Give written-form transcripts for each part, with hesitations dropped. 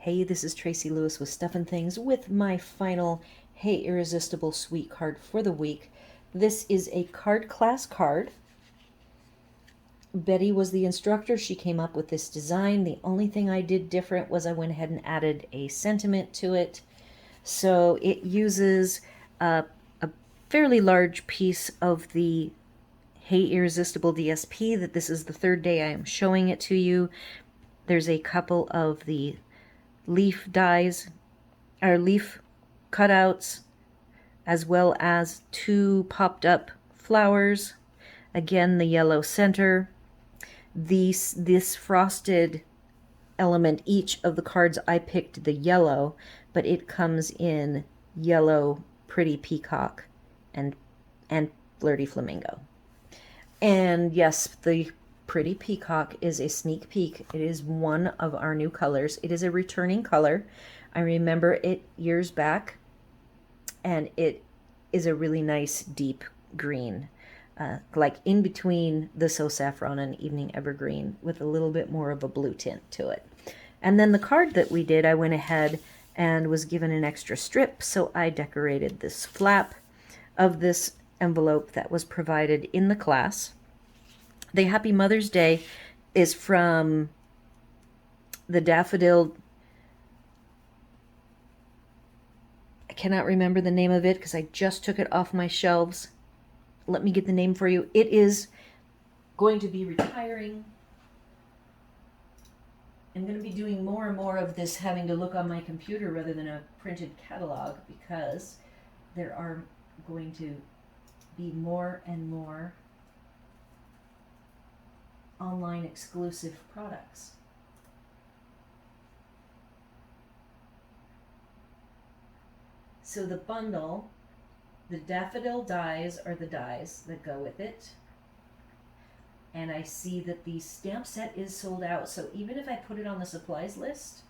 Hey, this is Tracy Lewis with Stuffin' Things with my final Hey Irresistible Sweet card for the week. This is a card class card. Betty was the instructor. She came up with this design. The only thing I did different was I went ahead and added a sentiment to it. So it uses a fairly large piece of the Hey Irresistible DSP. That this is the third day I am showing it to you. There's a couple of the leaf dies, or leaf cutouts, as well as two popped up flowers. Again, the yellow center. This frosted element, each of the cards I picked the yellow, but it comes in yellow, pretty peacock, and flirty flamingo. And yes, the pretty peacock is a sneak peek. It is one of our new colors. It is a returning color. I remember it years back, and it is a really nice deep green, like in between the So Saffron and Evening Evergreen, with a little bit more of a blue tint to it. And then the card that we did, I went ahead and was given an extra strip, so I decorated this flap of this envelope that was provided in the class. The Happy Mother's Day is from the Daffodil. I cannot remember the name of it because I just took it off my shelves. Let me get the name for you. It is going to be retiring. I'm going to be doing more and more of this, having to look on my computer rather than a printed catalog, because there are going to be more and more online exclusive products. So the bundle, the daffodil dies are the dies that go with it. And I see that the stamp set is sold out. So even if I put it on the supplies list,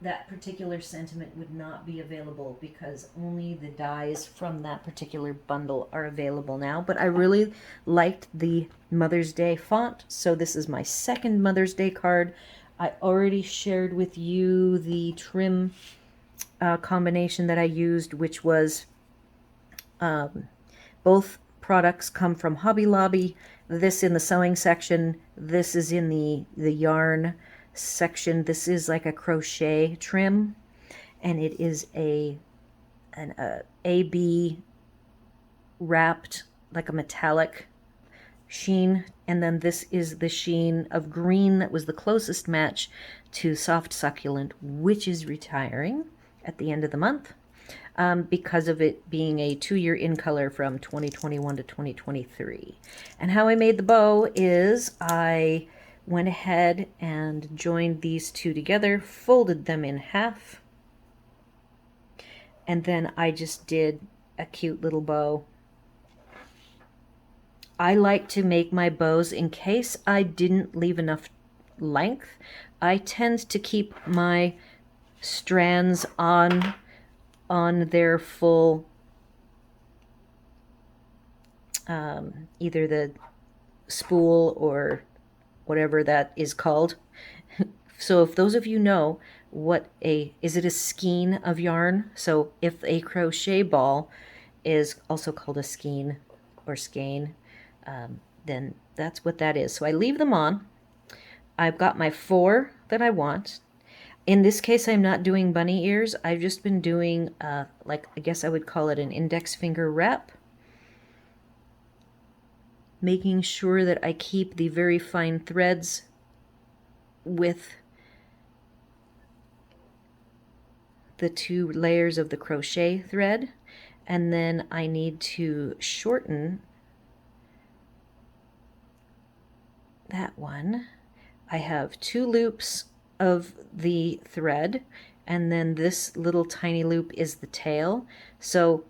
that particular sentiment would not be available, because only the dies from that particular bundle are available now. But I really liked the Mother's Day font, so this is my second Mother's Day card. I already shared with you the trim combination that I used, which was both products come from Hobby Lobby. This in the sewing section, this is in the yarn section. This is like a crochet trim, and it is an AB wrapped, like a metallic sheen. And then this is the sheen of green that was the closest match to Soft Succulent, which is retiring at the end of the month, because of it being a 2-year in color from 2021 to 2023. And how I made the bow is I went ahead and joined these two together, folded them in half, and then I just did a cute little bow. I like to make my bows, in case I didn't leave enough length, I tend to keep my strands on their full, either the spool or whatever that is called. So if those of you know what is it a skein of yarn? So if a crochet ball is also called a skein or skein, then that's what that is. So I leave them on. I've got my 4 that I want. In this case, I'm not doing bunny ears. I've just been doing, like, I guess I would call it an index finger wrap, making sure that I keep the very fine threads with the 2 layers of the crochet thread. And then I need to shorten that one. I have 2 loops of the thread, and then this little tiny loop is the tail. So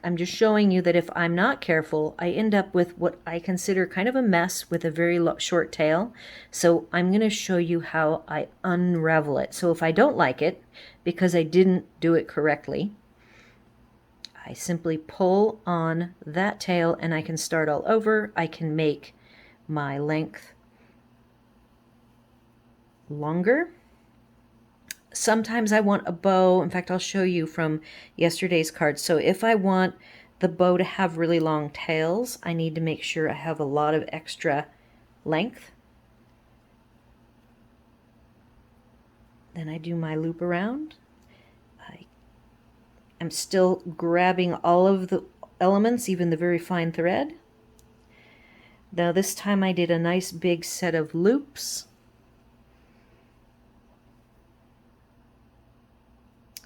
I'm just showing you that if I'm not careful, I end up with what I consider kind of a mess with a very short tail. So I'm going to show you how I unravel it. So if I don't like it, because I didn't do it correctly, I simply pull on that tail and I can start all over. I can make my length longer, Sometimes I want a bow. In fact, I'll show you from yesterday's card. So if I want the bow to have really long tails, I need to make sure I have a lot of extra length. Then I do my loop around. I'm still grabbing all of the elements, even the very fine thread. Now this time I did a nice big set of loops.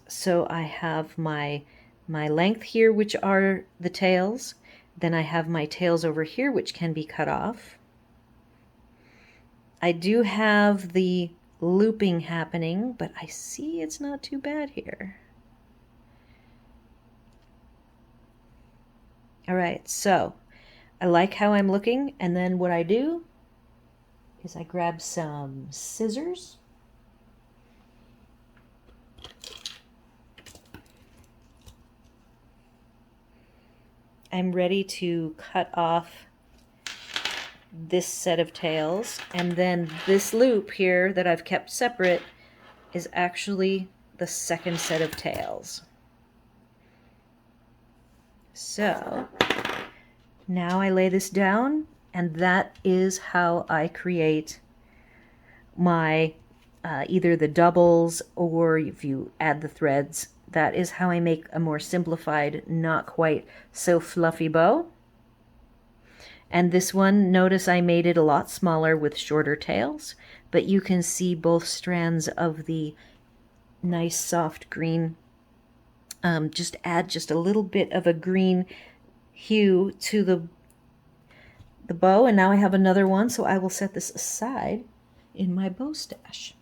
So I have my length here, which are the tails. Then I have my tails over here, which can be cut off. I do have the looping happening, but I see it's not too bad here. All right, so I like how I'm looking, and then what I do is I grab some scissors. I'm ready to cut off this set of tails, and then this loop here that I've kept separate is actually the second set of tails. So now I lay this down, and that is how I create my either the doubles, or if you add the threads, that is how I make a more simplified, not quite so fluffy bow. And this one, notice I made it a lot smaller with shorter tails, but you can see both strands of the nice soft green. Just add just a little bit of a green hue to the bow, and now I have another one, so I will set this aside in my bow stash.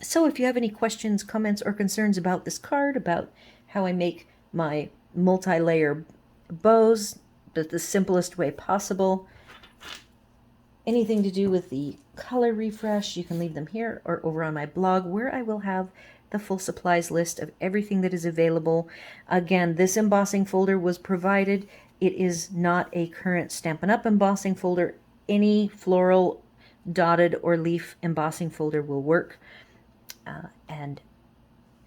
So if you have any questions, comments, or concerns about this card, about how I make my multi-layer bows the simplest way possible, anything to do with the color refresh, you can leave them here or over on my blog, where I will have the full supplies list of everything that is available. Again, this embossing folder was provided. It is not a current Stampin' Up! Embossing folder. Any floral, dotted, or leaf embossing folder will work and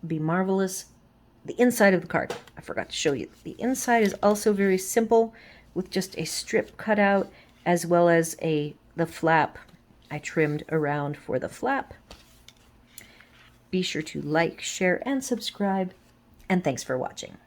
be marvelous. The inside of the card, I forgot to show you. The inside is also very simple, with just a strip cut out, as well as the flap I trimmed around for the flap. Be sure to like, share, and subscribe, and thanks for watching.